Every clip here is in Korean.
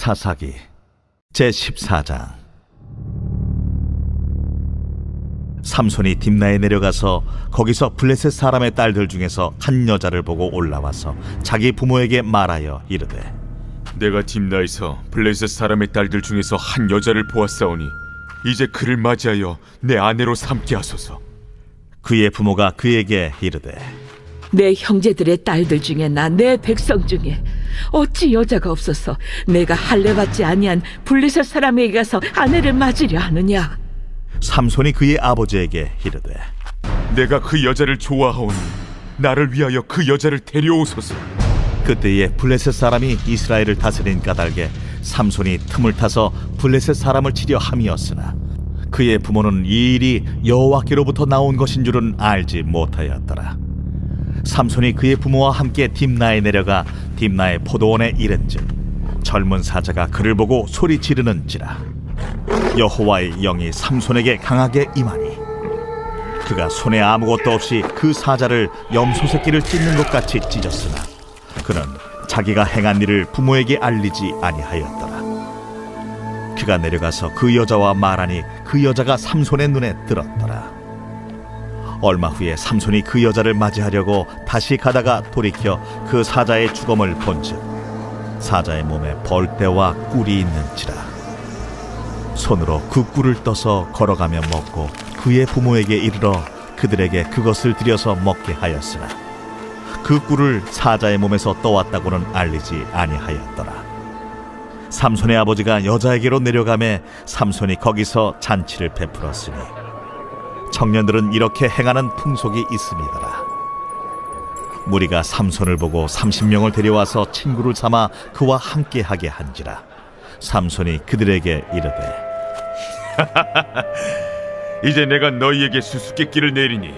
사사기 제14장. 삼손이 딥나에 내려가서 거기서 블레셋 사람의 딸들 중에서 한 여자를 보고 올라와서 자기 부모에게 말하여 이르되, 내가 딥나에서 블레셋 사람의 딸들 중에서 한 여자를 보았사오니 이제 그를 맞이하여 내 아내로 삼게 하소서. 그의 부모가 그에게 이르되, 내 형제들의 딸들 중에나 내 백성 중에 어찌 여자가 없어서 내가 할례받지 아니한 블레셋 사람에게 가서 아내를 맞으려 하느냐? 삼손이 그의 아버지에게 이르되, 내가 그 여자를 좋아하오니 나를 위하여 그 여자를 데려오소서. 그때에 블레셋 사람이 이스라엘을 다스린 까닭에 삼손이 틈을 타서 블레셋 사람을 치려 함이었으나 그의 부모는 이 일이 여호와께로부터 나온 것인 줄은 알지 못하였더라. 삼손이 그의 부모와 함께 딥나에 내려가 딥나의 포도원에 이른즉 젊은 사자가 그를 보고 소리 지르는지라. 여호와의 영이 삼손에게 강하게 임하니 그가 손에 아무것도 없이 그 사자를 염소 새끼를 찢는 것 같이 찢었으나 그는 자기가 행한 일을 부모에게 알리지 아니하였더라. 그가 내려가서 그 여자와 말하니 그 여자가 삼손의 눈에 들었더라. 얼마 후에 삼손이 그 여자를 맞이하려고 다시 가다가 돌이켜 그 사자의 주검을 본즉 사자의 몸에 벌떼와 꿀이 있는지라. 손으로 그 꿀을 떠서 걸어가며 먹고 그의 부모에게 이르러 그들에게 그것을 들여서 먹게 하였으나 그 꿀을 사자의 몸에서 떠왔다고는 알리지 아니하였더라. 삼손의 아버지가 여자에게로 내려가매 삼손이 거기서 잔치를 베풀었으니 청년들은 이렇게 행하는 풍속이 있음이더라. 무리가 삼손을 보고 30명을 데려와서 친구를 삼아 그와 함께하게 한지라. 삼손이 그들에게 이르되, 이제 내가 너희에게 수수께끼를 내리니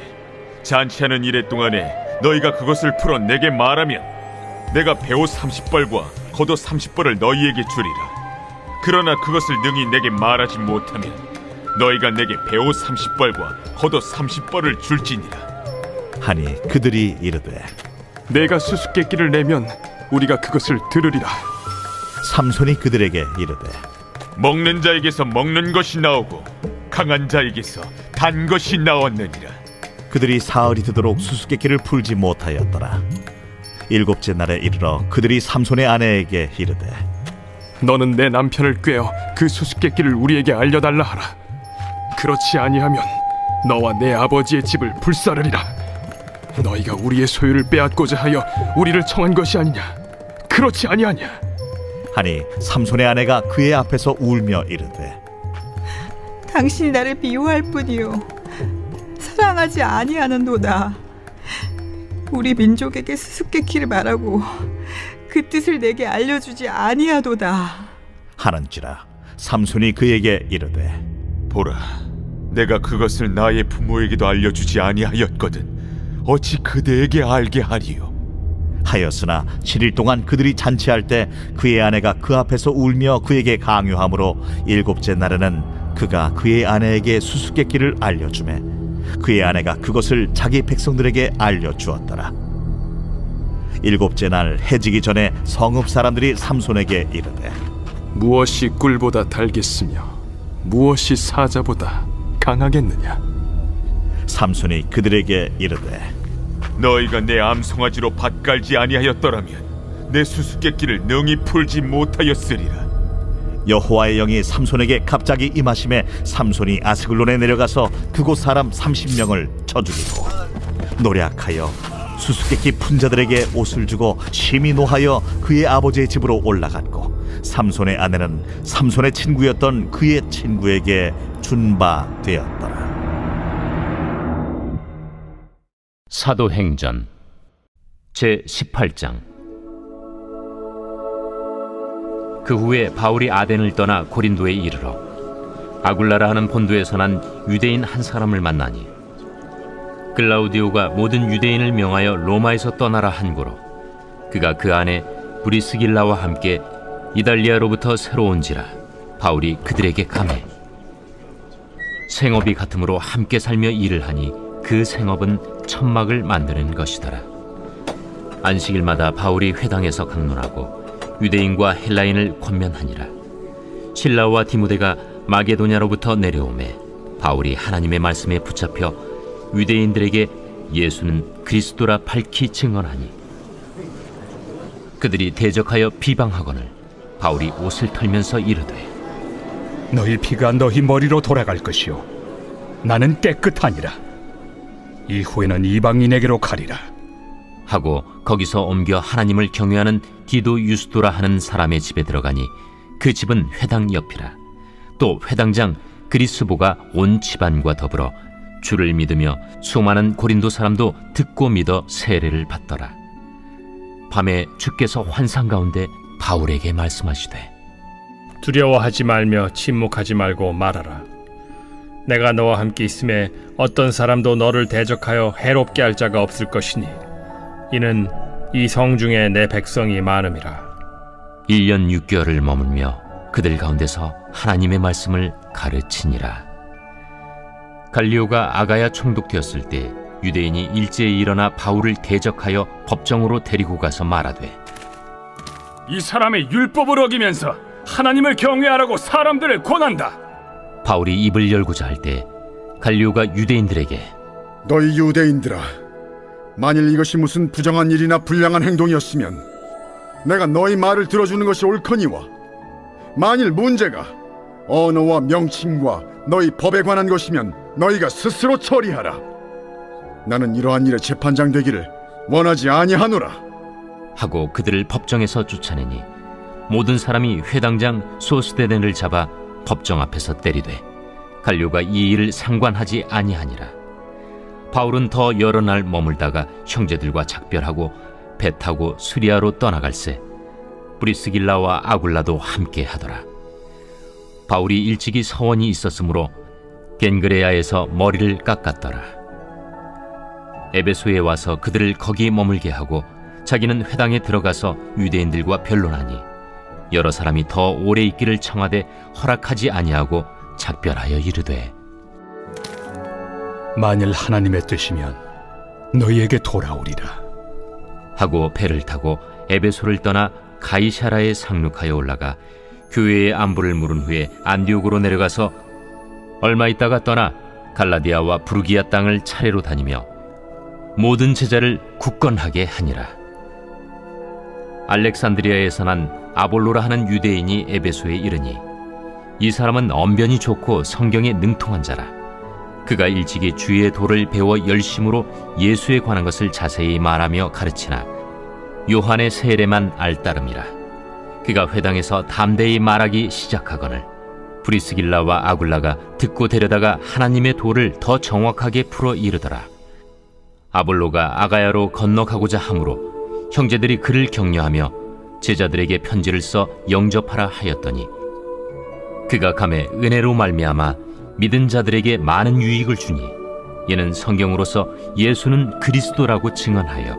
잔치하는 이래 동안에 너희가 그것을 풀어 내게 말하면 내가 배옷 30벌과 겉옷 30벌을 너희에게 주리라. 그러나 그것을 능히 내게 말하지 못하면 너희가 내게 배옷 30벌과 겉옷 30벌을 줄지니라. 하니 그들이 이르되, 내가 수수께끼를 내면 우리가 그것을 들으리라. 삼손이 그들에게 이르되, 먹는 자에게서 먹는 것이 나오고 강한 자에게서 단 것이 나왔느니라. 그들이 사흘이 되도록 수수께끼를 풀지 못하였더라. 일곱째 날에 이르러 그들이 삼손의 아내에게 이르되, 너는 내 남편을 꾀어 그 수수께끼를 우리에게 알려달라 하라. 그렇지 아니하면 너와 내 아버지의 집을 불사르리라. 너희가 우리의 소유를 빼앗고자 하여 우리를 청한 것이 아니냐? 그렇지 아니하냐? 하니 삼손의 아내가 그의 앞에서 울며 이르되, 당신이 나를 미워할 뿐이요 사랑하지 아니하는도다. 우리 민족에게 수수께끼를 말하고 그 뜻을 내게 알려주지 아니하도다 하는지라. 삼손이 그에게 이르되, 보라, 내가 그것을 나의 부모에게도 알려주지 아니하였거든 어찌 그대에게 알게 하리요? 하였으나 7일 동안 그들이 잔치할 때 그의 아내가 그 앞에서 울며 그에게 강요하므로 일곱째 날에는 그가 그의 아내에게 수수께끼를 알려주매 그의 아내가 그것을 자기 백성들에게 알려주었더라. 일곱째 날 해지기 전에 성읍 사람들이 삼손에게 이르되, 무엇이 꿀보다 달겠으며 무엇이 사자보다 강하겠느냐? 삼손이 그들에게 이르되, 너희가 내 암송아지로 밭 갈지 아니하였더라면 내 수수께끼를 능히 풀지 못하였으리라. 여호와의 영이 삼손에게 갑자기 임하심에 삼손이 아스글론에 내려가서 그곳 사람 30명을 쳐 죽이고 노략하여 수수께끼 푼 자들에게 옷을 주고 심히 노하여 그의 아버지의 집으로 올라갔고 삼손의 아내는 삼손의 친구였던 그의 친구에게 준 바 되었더라. 사도행전 제18장. 그 후에 바울이 아덴을 떠나 고린도에 이르러 아굴라라 하는 본도에서 난 유대인 한 사람을 만나니 글라우디오가 모든 유대인을 명하여 로마에서 떠나라 한고로 그가 그 안에 브리스길라와 함께 이달리아로부터 새로 온지라. 바울이 그들에게 가매 생업이 같으므로 함께 살며 일을 하니 그 생업은 천막을 만드는 것이더라. 안식일마다 바울이 회당에서 강론하고 유대인과 헬라인을 권면하니라. 실라와 디모데가 마게도냐로부터 내려오매 바울이 하나님의 말씀에 붙잡혀 유대인들에게 예수는 그리스도라 밝히 증언하니 그들이 대적하여 비방하거늘 바울이 옷을 털면서 이르되 너희 피가 너희 머리로 돌아갈 것이요 나는 깨끗하니라. 이후에는 이방인에게로 가리라. 하고 거기서 옮겨 하나님을 경외하는 디도 유스도라 하는 사람의 집에 들어가니 그 집은 회당 옆이라. 또 회당장 그리스보가 온 집안과 더불어 주를 믿으며 수많은 고린도 사람도 듣고 믿어 세례를 받더라. 밤에 주께서 환상 가운데 바울에게 말씀하시되 두려워하지 말며 침묵하지 말고 말하라. 내가 너와 함께 있음에 어떤 사람도 너를 대적하여 해롭게 할 자가 없을 것이니 이는 이 성 중에 내 백성이 많음이라. 1년 6개월을 머물며 그들 가운데서 하나님의 말씀을 가르치니라. 갈리오가 아가야 총독되었을 때 유대인이 일제히 일어나 바울을 대적하여 법정으로 데리고 가서 말하되 이 사람의 율법을 어기면서 하나님을 경외하라고 사람들을 권한다. 바울이 입을 열고자 할 때 갈리오가 유대인들에게 너희 유대인들아, 만일 이것이 무슨 부정한 일이나 불량한 행동이었으면 내가 너희 말을 들어주는 것이 옳거니와 만일 문제가 언어와 명칭과 너희 법에 관한 것이면 너희가 스스로 처리하라. 나는 이러한 일에 재판장 되기를 원하지 아니하노라. 하고 그들을 법정에서 쫓아내니 모든 사람이 회당장 소스데넨을 잡아 법정 앞에서 때리되 갈리오가 이 일을 상관하지 아니하니라. 바울은 더 여러 날 머물다가 형제들과 작별하고 배 타고 수리아로 떠나갈새 브리스길라와 아굴라도 함께 하더라. 바울이 일찍이 서원이 있었으므로 겐그레아에서 머리를 깎았더라. 에베소에 와서 그들을 거기 머물게 하고 자기는 회당에 들어가서 유대인들과 변론하니 여러 사람이 더 오래 있기를 청하되 허락하지 아니하고 작별하여 이르되 만일 하나님의 뜻이면 너희에게 돌아오리라. 하고 배를 타고 에베소를 떠나 가이사라에 상륙하여 올라가 교회의 안부를 물은 후에 안디옥으로 내려가서 얼마 있다가 떠나 갈라디아와 부르기아 땅을 차례로 다니며 모든 제자를 굳건하게 하니라. 알렉산드리아에서 난 아볼로라 하는 유대인이 에베소에 이르니 이 사람은 언변이 좋고 성경에 능통한 자라. 그가 일찍이 주의 도를 배워 열심으로 예수에 관한 것을 자세히 말하며 가르치나 요한의 세례만 알따름이라. 그가 회당에서 담대히 말하기 시작하거늘 브리스길라와 아굴라가 듣고 데려다가 하나님의 도를 더 정확하게 풀어 이르더라. 아볼로가 아가야로 건너가고자 하므로 형제들이 그를 격려하며 제자들에게 편지를 써 영접하라 하였더니 그가 감에 은혜로 말미암아 믿은 자들에게 많은 유익을 주니 이는 성경으로서 예수는 그리스도라고 증언하여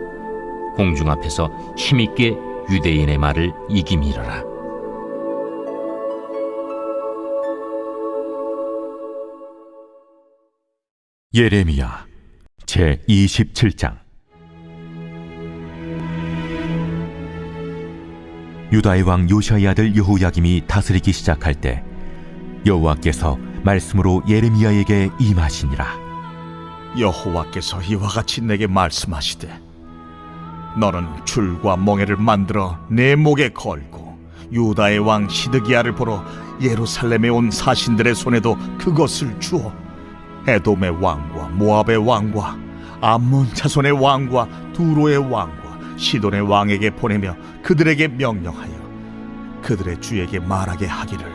공중 앞에서 힘있게 유대인의 말을 이기미러라. 예레미야 제 27장. 유다의 왕 요시아의 아들 여호야김이 다스리기 시작할 때 여호와께서 말씀으로 예레미야에게 임하시니라. 여호와께서 이와 같이 내게 말씀하시되 너는 줄과 멍에를 만들어 내 목에 걸고 유다의 왕 시드기야를 보러 예루살렘에 온 사신들의 손에도 그것을 주어 에돔의 왕과 모압의 왕과 암몬 자손의 왕과 두로의 왕과 시돈의 왕에게 보내며 그들에게 명령하여 그들의 주에게 말하게 하기를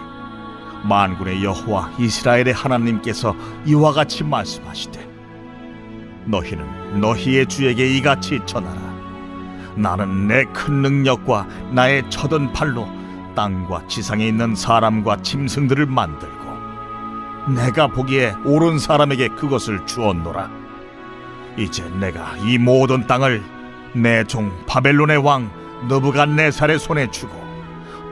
만군의 여호와 이스라엘의 하나님께서 이와 같이 말씀하시되 너희는 너희의 주에게 이같이 전하라. 나는 내 큰 능력과 나의 쳐든 팔로 땅과 지상에 있는 사람과 짐승들을 만들고 내가 보기에 옳은 사람에게 그것을 주었노라. 이제 내가 이 모든 땅을 내 종 바벨론의 왕 느부갓네살의 손에 주고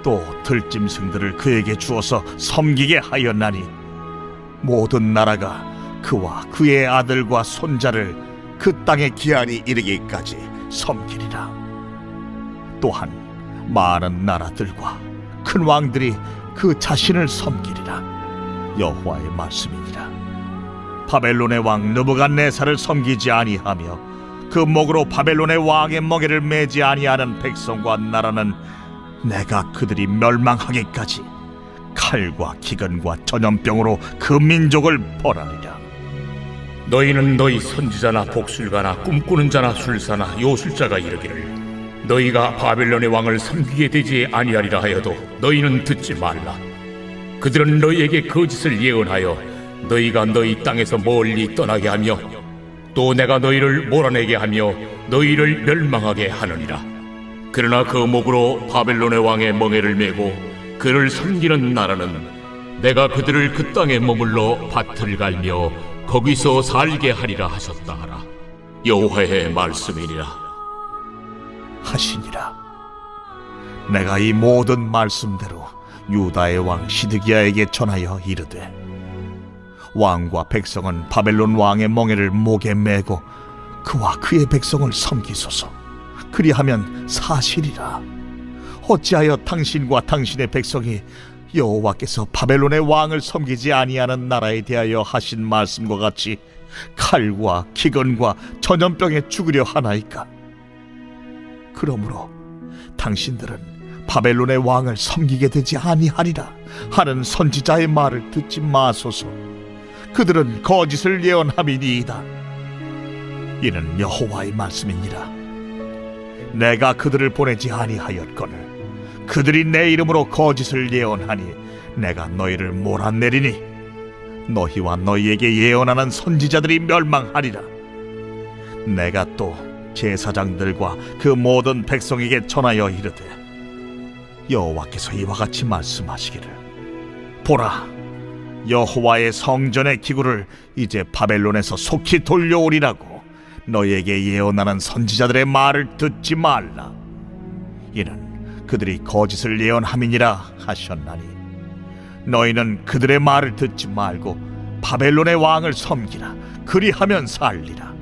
또 들짐승들을 그에게 주어서 섬기게 하였나니 모든 나라가 그와 그의 아들과 손자를 그 땅의 기한이 이르기까지 섬기리라. 또한 많은 나라들과 큰 왕들이 그 자신을 섬기리라. 여호와의 말씀이니라. 바벨론의 왕 느부갓네살을 섬기지 아니하며 그 목으로 바벨론의 왕의 멍에를 매지 아니하는 백성과 나라는 내가 그들이 멸망하기까지 칼과 기근과 전염병으로 그 민족을 벌하리라. 너희는 너희 선지자나 복술가나 꿈꾸는 자나 술사나 요술자가 이르기를 너희가 바벨론의 왕을 섬기게 되지 아니하리라 하여도 너희는 듣지 말라. 그들은 너희에게 거짓을 예언하여 너희가 너희 땅에서 멀리 떠나게 하며 또 내가 너희를 몰아내게 하며 너희를 멸망하게 하느니라. 그러나 그 목으로 바벨론의 왕의 멍에를 메고 그를 섬기는 나라는 내가 그들을 그 땅에 머물러 밭을 갈며 거기서 살게 하리라 하셨다 하라. 여호와의 말씀이니라. 하시니라. 내가 이 모든 말씀대로 유다의 왕 시드기야에게 전하여 이르되 왕과 백성은 바벨론 왕의 멍에를 목에 메고 그와 그의 백성을 섬기소서. 그리하면 사실이라. 어찌하여 당신과 당신의 백성이 여호와께서 바벨론의 왕을 섬기지 아니하는 나라에 대하여 하신 말씀과 같이 칼과 기근과 전염병에 죽으려 하나이까? 그러므로 당신들은 바벨론의 왕을 섬기게 되지 아니하리라 하는 선지자의 말을 듣지 마소서. 그들은 거짓을 예언함이니이다. 이는 여호와의 말씀이니라. 내가 그들을 보내지 아니하였거늘 그들이 내 이름으로 거짓을 예언하니 내가 너희를 몰아내리니 너희와 너희에게 예언하는 선지자들이 멸망하리라. 내가 또 제사장들과 그 모든 백성에게 전하여 이르되 여호와께서 이와 같이 말씀하시기를 보라, 여호와의 성전의 기구를 이제 바벨론에서 속히 돌려오리라고 너희에게 예언하는 선지자들의 말을 듣지 말라. 이는 그들이 거짓을 예언함이니라 하셨나니 너희는 그들의 말을 듣지 말고 바벨론의 왕을 섬기라. 그리하면 살리라.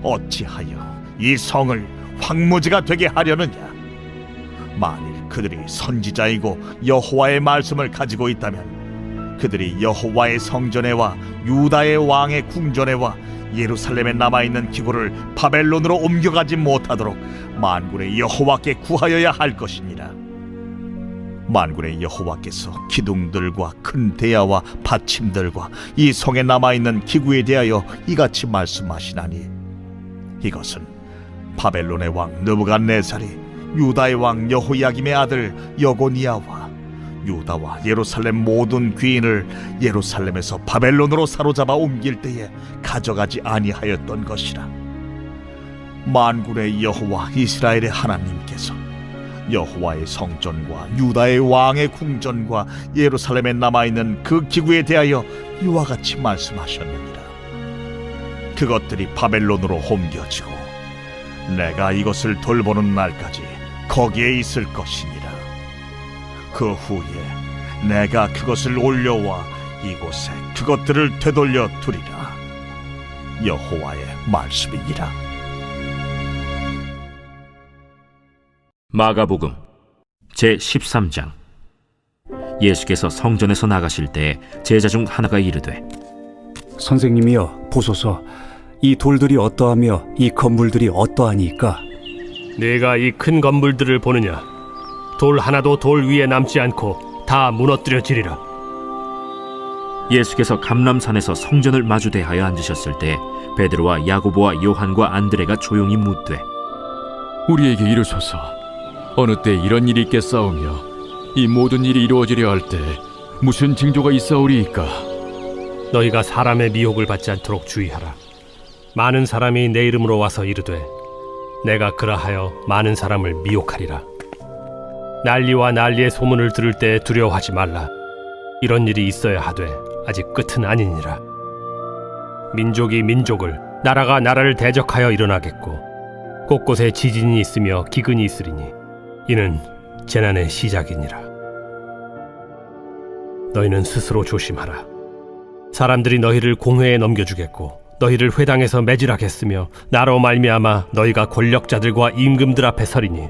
어찌하여 이 성을 황무지가 되게 하려느냐? 만일 그들이 선지자이고 여호와의 말씀을 가지고 있다면 그들이 여호와의 성전에와 유다의 왕의 궁전에와 예루살렘에 남아있는 기구를 바벨론으로 옮겨가지 못하도록 만군의 여호와께 구하여야 할 것이니라. 만군의 여호와께서 기둥들과 큰 대야와 받침들과 이 성에 남아있는 기구에 대하여 이같이 말씀하시나니 이것은 바벨론의 왕 느부갓네살이 유다의 왕 여호야김의 아들 여고니아와 유다와 예루살렘 모든 귀인을 예루살렘에서 바벨론으로 사로잡아 옮길 때에 가져가지 아니하였던 것이라. 만군의 여호와 이스라엘의 하나님께서 여호와의 성전과 유다의 왕의 궁전과 예루살렘에 남아있는 그 기구에 대하여 이와 같이 말씀하셨느니라. 그것들이 바벨론으로 옮겨지고 내가 이것을 돌보는 날까지 거기에 있을 것이니라. 그 후에 내가 그것을 올려와 이곳에 그것들을 되돌려 두리라. 여호와의 말씀이니라. 마가복음 제13장. 예수께서 성전에서 나가실 때 제자 중 하나가 이르되 선생님이여 보소서, 이 돌들이 어떠하며 이 건물들이 어떠하니까? 네가 이 큰 건물들을 보느냐? 돌 하나도 돌 위에 남지 않고 다 무너뜨려지리라. 예수께서 감람산에서 성전을 마주 대하여 앉으셨을 때 베드로와 야고보와 요한과 안드레가 조용히 묻되 우리에게 이르소서, 어느 때 이런 일이 있겠사오며 이 모든 일이 이루어지려 할 때 무슨 징조가 있사오리이까? 너희가 사람의 미혹을 받지 않도록 주의하라. 많은 사람이 내 이름으로 와서 이르되 내가 그라하여 많은 사람을 미혹하리라. 난리와 난리의 소문을 들을 때 두려워하지 말라. 이런 일이 있어야 하되 아직 끝은 아니니라. 민족이 민족을, 나라가 나라를 대적하여 일어나겠고 곳곳에 지진이 있으며 기근이 있으리니 이는 재난의 시작이니라. 너희는 스스로 조심하라. 사람들이 너희를 공회에 넘겨주겠고 너희를 회당에서 매질하겠으며 나로 말미암아 너희가 권력자들과 임금들 앞에 서리니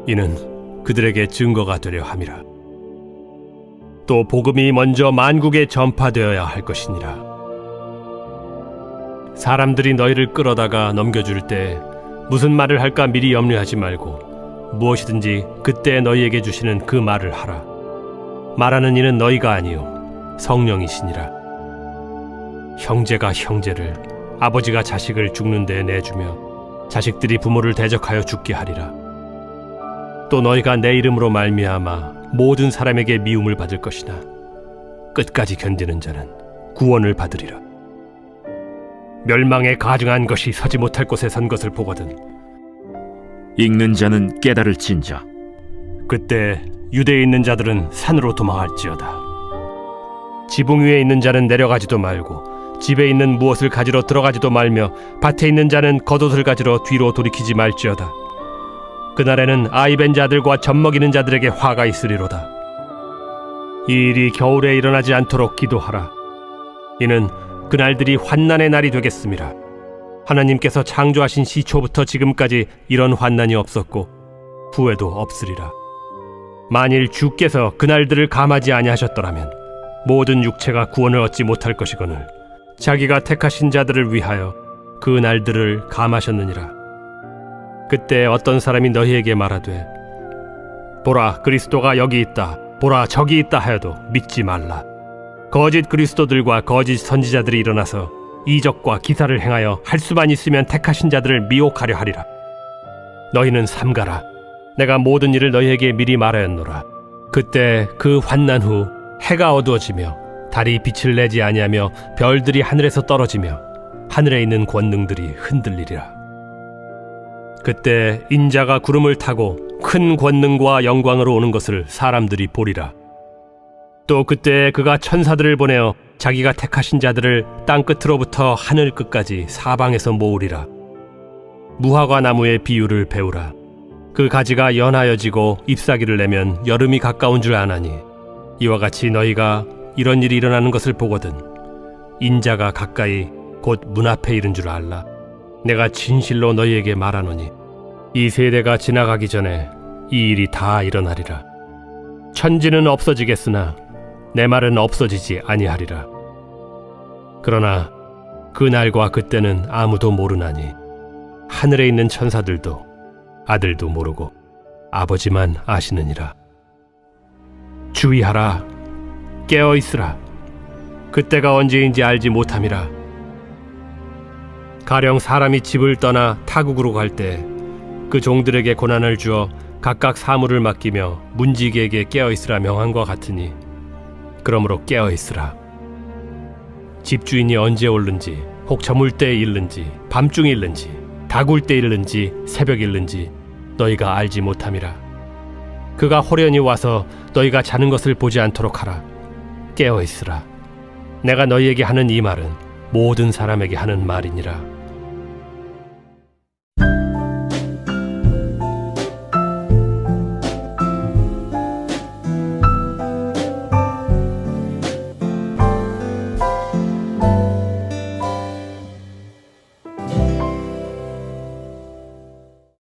이는 그들에게 증거가 되려 함이라. 또 복음이 먼저 만국에 전파되어야 할 것이니라. 사람들이 너희를 끌어다가 넘겨줄 때 무슨 말을 할까 미리 염려하지 말고 무엇이든지 그때 너희에게 주시는 그 말을 하라. 말하는 이는 너희가 아니요 성령이시니라. 형제가 형제를, 아버지가 자식을 죽는 데에 내주며 자식들이 부모를 대적하여 죽게 하리라. 또 너희가 내 이름으로 말미암아 모든 사람에게 미움을 받을 것이나 끝까지 견디는 자는 구원을 받으리라. 멸망에 가증한 것이 서지 못할 곳에 선 것을 보거든 읽는 자는 깨달을진저. 그때 유대에 있는 자들은 산으로 도망할지어다. 지붕 위에 있는 자는 내려가지도 말고 집에 있는 무엇을 가지러 들어가지도 말며 밭에 있는 자는 겉옷을 가지러 뒤로 돌이키지 말지어다. 그날에는 아이벤 자들과 젖먹이는 자들에게 화가 있으리로다. 이 일이 겨울에 일어나지 않도록 기도하라. 이는 그날들이 환난의 날이 되겠음이라. 하나님께서 창조하신 시초부터 지금까지 이런 환난이 없었고 후에도 없으리라. 만일 주께서 그날들을 감하지 아니하셨더라면 모든 육체가 구원을 얻지 못할 것이거늘 자기가 택하신 자들을 위하여 그 날들을 감하셨느니라. 그때 어떤 사람이 너희에게 말하되 보라 그리스도가 여기 있다, 보라 저기 있다 하여도 믿지 말라. 거짓 그리스도들과 거짓 선지자들이 일어나서 이적과 기사를 행하여 할 수만 있으면 택하신 자들을 미혹하려 하리라. 너희는 삼가라. 내가 모든 일을 너희에게 미리 말하였노라. 그때 그 환난 후 해가 어두워지며 달이 빛을 내지 아니하며 별들이 하늘에서 떨어지며 하늘에 있는 권능들이 흔들리리라. 그때 인자가 구름을 타고 큰 권능과 영광으로 오는 것을 사람들이 보리라. 또 그때 그가 천사들을 보내어 자기가 택하신 자들을 땅 끝으로부터 하늘 끝까지 사방에서 모으리라. 무화과 나무의 비유를 배우라. 그 가지가 연하여지고 잎사귀를 내면 여름이 가까운 줄 아나니 이와 같이 너희가 이런 일이 일어나는 것을 보거든 인자가 가까이 곧 문 앞에 이른 줄 알라. 내가 진실로 너희에게 말하노니 이 세대가 지나가기 전에 이 일이 다 일어나리라. 천지는 없어지겠으나 내 말은 없어지지 아니하리라. 그러나 그 날과 그때는 아무도 모르나니 하늘에 있는 천사들도 아들도 모르고 아버지만 아시느니라. 주의하라. 깨어 있으라. 그때가 언제인지 알지 못함이라. 가령 사람이 집을 떠나 타국으로 갈 때 그 종들에게 고난을 주어 각각 사물을 맡기며 문지기에게 깨어 있으라 명한과 같으니 그러므로 깨어 있으라. 집주인이 언제 오는지 혹 저물 때에 일는지 밤중에 일는지 다굴 때 일는지 새벽 일는지 너희가 알지 못함이라. 그가 호련히 와서 너희가 자는 것을 보지 않도록 하라. 깨어 있으라. 내가 너희에게 하는 이 말은 모든 사람에게 하는 말이니라.